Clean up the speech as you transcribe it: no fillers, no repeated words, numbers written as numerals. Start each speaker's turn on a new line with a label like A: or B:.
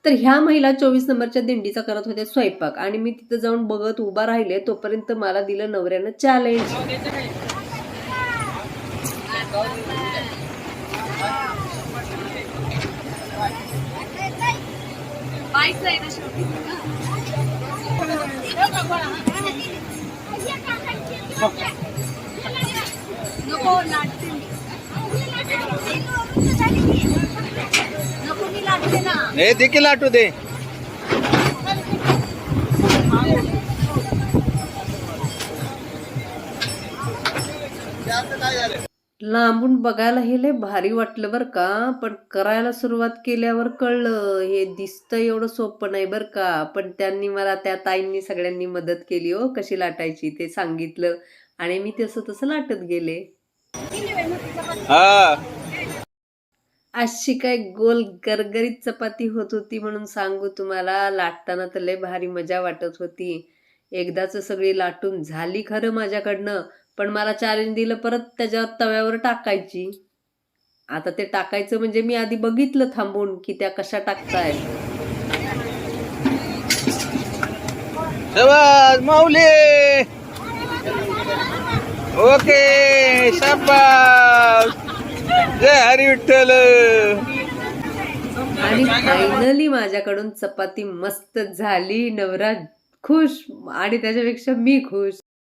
A: तर ह्या महिला 24 नंबरच्या दिंडीचा करत होत्या स्वयंपाक आणि मी तिथं जाऊन बघत उभा राहिले. तोपर्यंत मला दिलं नवऱ्यानं चॅलेंज.
B: हे देखील आठवू दे.
A: लांबून बघायला हे लय भारी वाटलं बरं का, पण करायला सुरुवात केल्यावर कळलं हे दिसतं एवढं सोपं नाही बरं का. पण त्यांनी मला त्या ताईंनी सगळ्यांनी मदत केली हो, कशी लाटायची ते सांगितलं आणि मी तसं तसं लाटत गेले.
B: हा,
A: अशी काय गोल गरगरीत चपाती होत होती म्हणून सांगू तुम्हाला. लाटताना तर लय भारी मजा वाटत होती. एकदाच सगळी लाटून झाली खरं माझ्याकडनं, पण मला चॅलेंज दिलं परत त्याच्यावर तव्यावर टाकायची. आता ते टाकायचं म्हणजे मी आधी बघितलं थांबून की त्या कशा टाकताय.
B: शाबास माऊली. ओके, शाबास. जय हरी विठ्ठल.
A: आणि फायनली माझ्याकडून चपाती मस्त झाली. नवरा खुश आणि त्याच्यापेक्षा मी खुश.